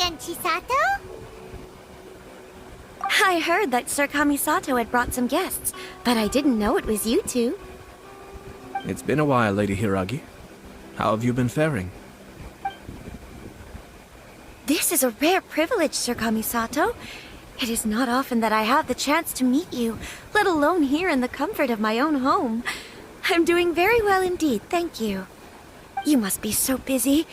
again, Chisato? I heard that Sir Kamisato had brought some guests, but I didn't know it was you two. It's been a while, Lady Hiragi. How have you been faring? This is a rare privilege, Sir Kamisato. It is not often that I have the chance to meet you, let alone here in the comfort of my own home. I'm doing very well indeed, thank you. You must be so busy.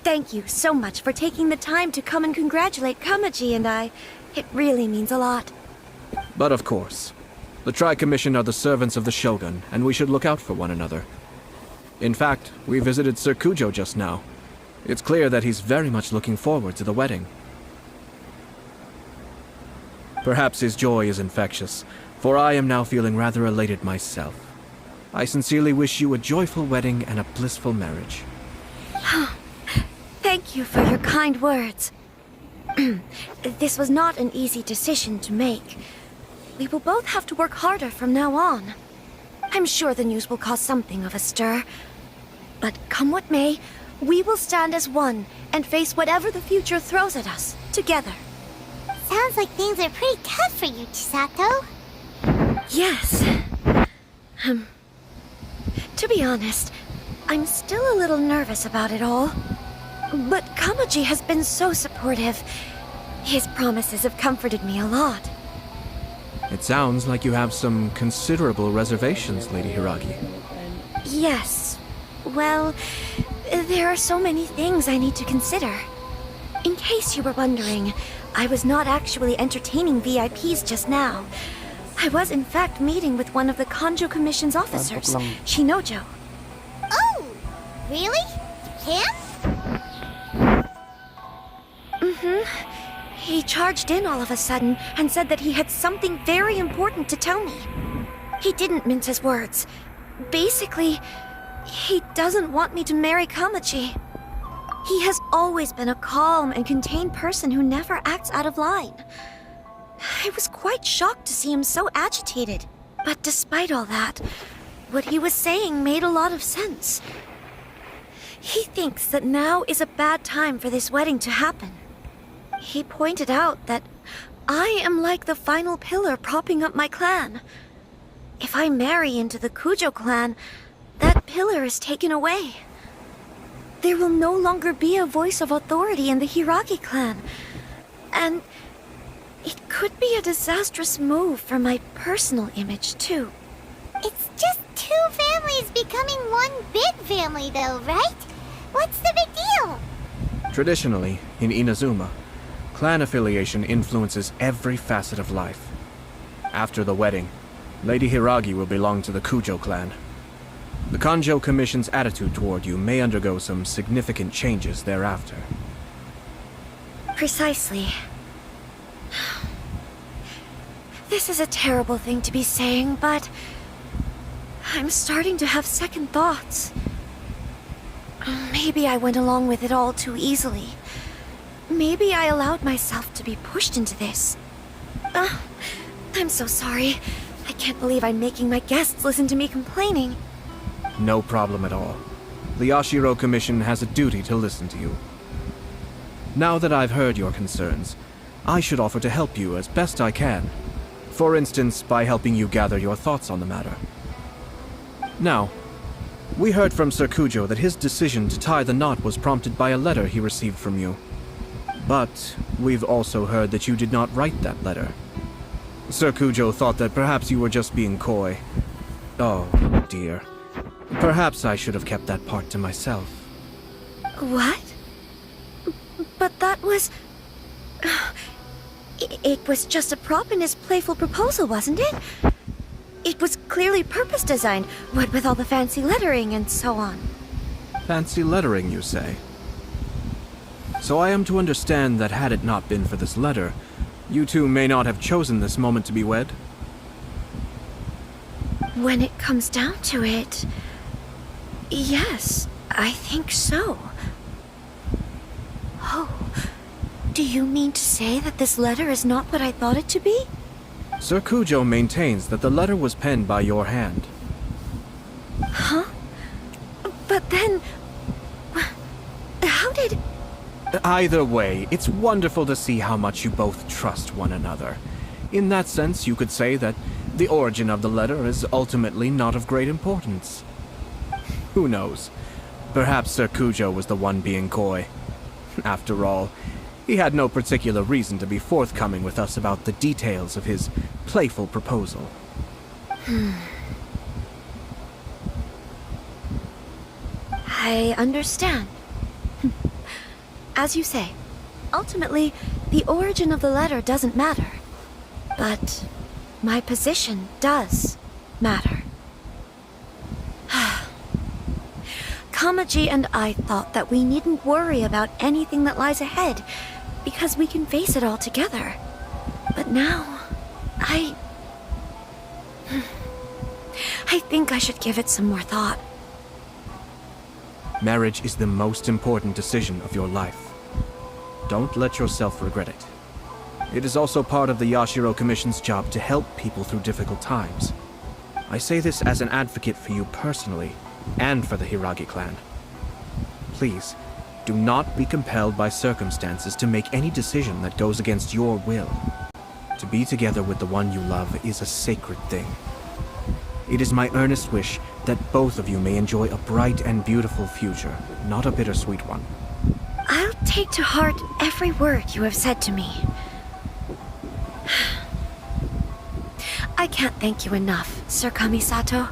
Thank you so much for taking the time to come and congratulate Kamaji and I. It really means a lot. But of course. The Tri-Commission are the servants of the Shogun, and we should look out for one another. In fact, we visited Sir Kujo just now. It's clear that he's very much looking forward to the wedding. Perhaps his joy is infectious, for I am now feeling rather elated myself. I sincerely wish you a joyful wedding and a blissful marriage. Thank you for your kind words. This was not an easy decision to make. We will both have to work harder from now on. I'm sure the news will cause something of a stir. But come what may, we will stand as one and face whatever the future throws at us, together. Sounds like things are pretty tough for you, Chisato. Yes. To be honest, I'm still a little nervous about it all. But Kamaji has been so supportive. His promises have comforted me a lot. It sounds like you have some considerable reservations, Lady Hiragi. Yes. Well, there are so many things I need to consider. In case you were wondering, I was not actually entertaining VIPs just now. I was in fact meeting with one of the Kanjo Commission's officers, Shinojo. Oh, really? Him? He charged in all of a sudden and said that he had something very important to tell me. He didn't mince his words. Basically, he doesn't want me to marry Kamaji. He has always been a calm and contained person who never acts out of line. I was quite shocked to see him so agitated. But despite all that, what he was saying made a lot of sense. He thinks that now is a bad time for this wedding to happen. He pointed out that I am like the final pillar propping up my clan. If I marry into the Kujo clan, that pillar is taken away. There will no longer be a voice of authority in the Hiragi clan. And it could be a disastrous move for my personal image, too. It's just two families becoming one big family, though, right? What's the big deal? Traditionally, in Inazuma, clan affiliation influences every facet of life. After the wedding, Lady Hiragi will belong to the Kujo clan. The Kanjo Commission's attitude toward you may undergo some significant changes thereafter. Precisely. This is a terrible thing to be saying, but I'm starting to have second thoughts. Maybe I went along with it all too easily. Maybe I allowed myself to be pushed into this. I'm so sorry. I can't believe I'm making my guests listen to me complaining. No problem at all. The Yashiro Commission has a duty to listen to you. Now that I've heard your concerns, I should offer to help you as best I can. For instance, by helping you gather your thoughts on the matter. Now, we heard from Sir Kujo that his decision to tie the knot was prompted by a letter he received from you. But we've also heard that you did not write that letter. Sir Kujo thought that perhaps you were just being coy. Oh, dear. Perhaps I should have kept that part to myself. What? But that was... It was just a prop in his playful proposal, wasn't it? It was clearly purpose-designed, what with all the fancy lettering and so on. Fancy lettering, you say? So I am to understand that had it not been for this letter, you two may not have chosen this moment to be wed? When it comes down to it... yes, I think so. Oh, do you mean to say that this letter is not what I thought it to be? Sir Kujo maintains that the letter was penned by your hand. Huh? But then... how did... Either way, it's wonderful to see how much you both trust one another. In that sense, you could say that the origin of the letter is ultimately not of great importance. Who knows? Perhaps Sir Kujo was the one being coy. After all, he had no particular reason to be forthcoming with us about the details of his playful proposal. I understand. As you say, ultimately, the origin of the letter doesn't matter. But my position does matter. Kamaji and I thought that we needn't worry about anything that lies ahead, because we can face it all together. But now, I think I should give it some more thought. Marriage is the most important decision of your life. Don't let yourself regret it. It is also part of the Yashiro Commission's job to help people through difficult times. I say this as an advocate for you personally, and for the Hiragi clan. Please, do not be compelled by circumstances to make any decision that goes against your will. To be together with the one you love is a sacred thing. It is my earnest wish that both of you may enjoy a bright and beautiful future, not a bittersweet one. I'll take to heart every word you have said to me. I can't thank you enough, Sir Kamisato.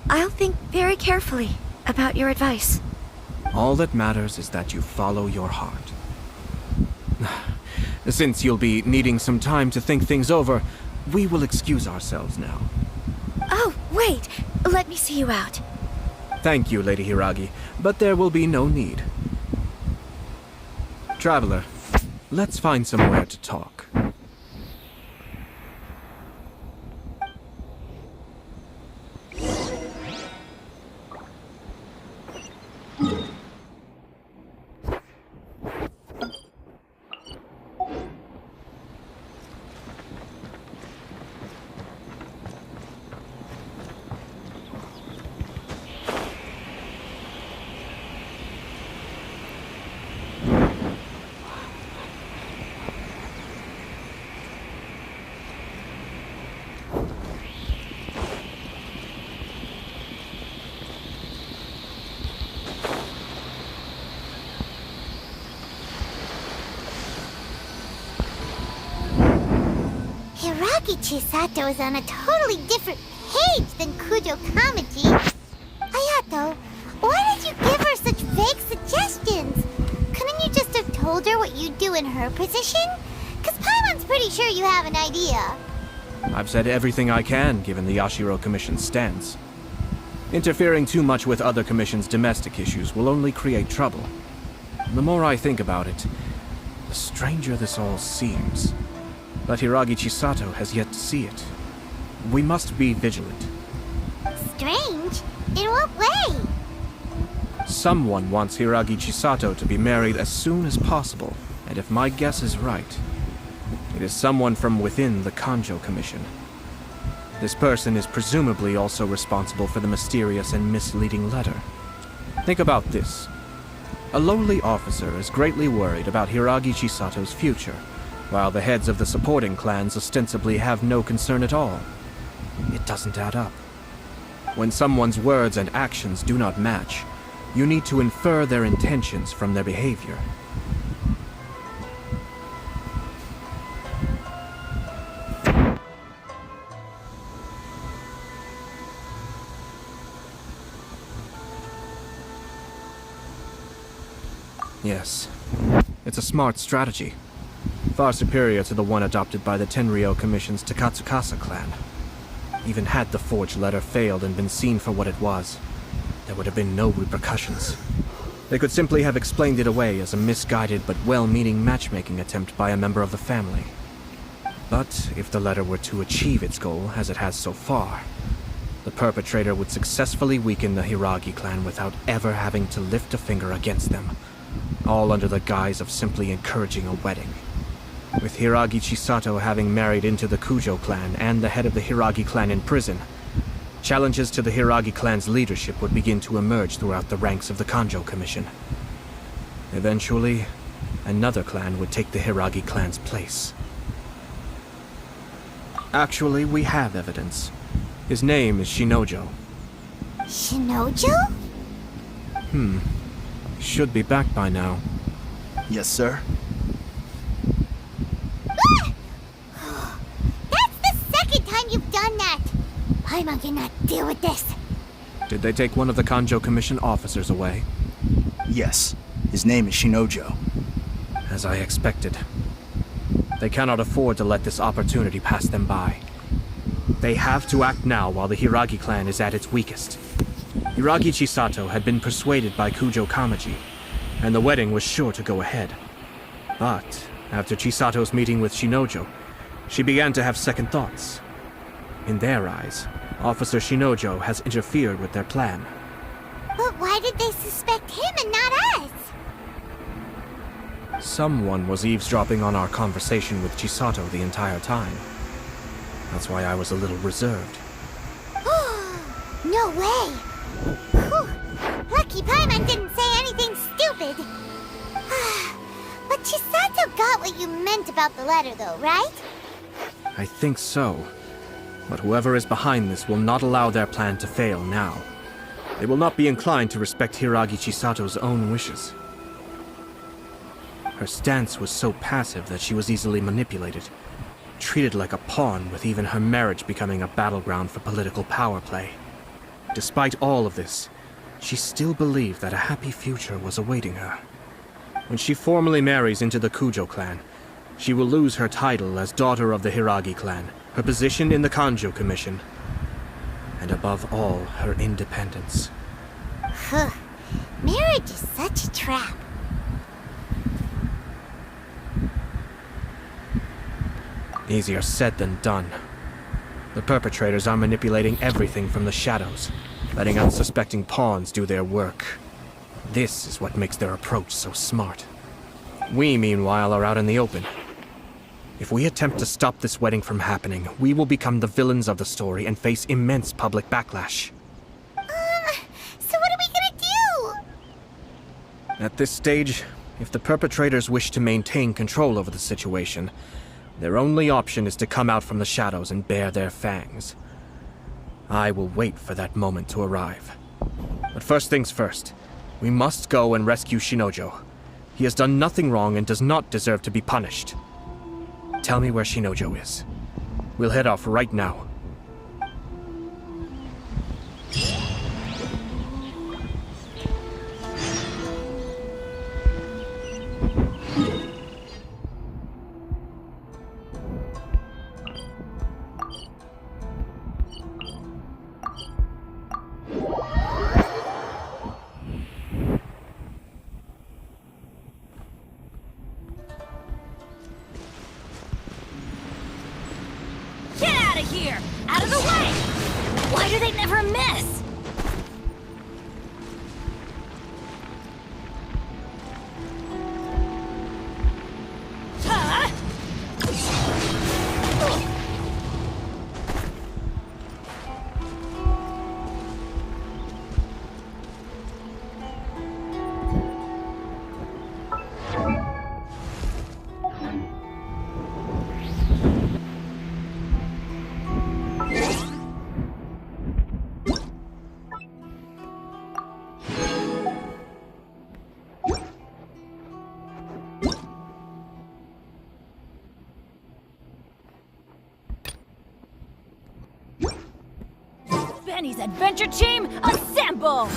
I'll think very carefully about your advice. All that matters is that you follow your heart. Since you'll be needing some time to think things over, we will excuse ourselves now. Oh, wait! Let me see you out. Thank you, Lady Hiragi, but there will be no need. Traveler, let's find somewhere to talk. Hiragi Chisato is on a totally different page than Kujo Kamaji. Ayato, why did you give her such vague suggestions? Couldn't you just have told her what you'd do in her position? Cause Paimon's pretty sure you have an idea. I've said everything I can, given the Yashiro Commission's stance. Interfering too much with other commissions' domestic issues will only create trouble. The more I think about it, the stranger this all seems. But Hiragi Chisato has yet to see it. We must be vigilant. Strange? In what way? Someone wants Hiragi Chisato to be married as soon as possible, and if my guess is right, it is someone from within the Kanjo Commission. This person is presumably also responsible for the mysterious and misleading letter. Think about this. A lowly officer is greatly worried about Hiragi Chisato's future, while the heads of the supporting clans ostensibly have no concern at all. It doesn't add up. When someone's words and actions do not match, you need to infer their intentions from their behavior. Yes, it's a smart strategy. Far superior to the one adopted by the Tenryou Commission's Takatsukasa clan. Even had the forged letter failed and been seen for what it was, there would have been no repercussions. They could simply have explained it away as a misguided but well-meaning matchmaking attempt by a member of the family. But if the letter were to achieve its goal, as it has so far, the perpetrator would successfully weaken the Hiragi clan without ever having to lift a finger against them, all under the guise of simply encouraging a wedding. With Hiragi Chisato having married into the Kujo clan and the head of the Hiragi clan in prison, challenges to the Hiragi clan's leadership would begin to emerge throughout the ranks of the Kanjo Commission. Eventually, another clan would take the Hiragi clan's place. Actually, we have evidence. His name is Shinojo. Shinojo? Should be back by now. Yes, sir. That's the second time you've done that! Paimon cannot deal with this. Did they take one of the Kanjo Commission officers away? Yes. His name is Shinojo. As I expected. They cannot afford to let this opportunity pass them by. They have to act now while the Hiragi clan is at its weakest. Hiragi Chisato had been persuaded by Kujo Kamaji, and the wedding was sure to go ahead. But after Chisato's meeting with Shinojo, she began to have second thoughts. In their eyes, Officer Shinojo has interfered with their plan. But why did they suspect him and not us? Someone was eavesdropping on our conversation with Chisato the entire time. That's why I was a little reserved. No way! Whew. Lucky Paimon didn't say anything stupid. But Chisato got what you meant about the letter though, right? I think so. But whoever is behind this will not allow their plan to fail now. They will not be inclined to respect Hiragi Chisato's own wishes. Her stance was so passive that she was easily manipulated, treated like a pawn, with even her marriage becoming a battleground for political power play. Despite all of this, she still believed that a happy future was awaiting her. When she formally marries into the Kujo clan, she will lose her title as daughter of the Hiragi clan, her position in the Kanjo Commission, and above all, her independence. Marriage is such a trap. Easier said than done. The perpetrators are manipulating everything from the shadows, letting unsuspecting pawns do their work. This is what makes their approach so smart. We, meanwhile, are out in the open. If we attempt to stop this wedding from happening, we will become the villains of the story and face immense public backlash. So what are we gonna do? At this stage, if the perpetrators wish to maintain control over the situation, their only option is to come out from the shadows and bare their fangs. I will wait for that moment to arrive. But first things first, we must go and rescue Shinojo. He has done nothing wrong and does not deserve to be punished. Tell me where Shinojo is. We'll head off right now. Here! Out of the way! Why do they never miss? Huh? Benny's adventure team, assemble!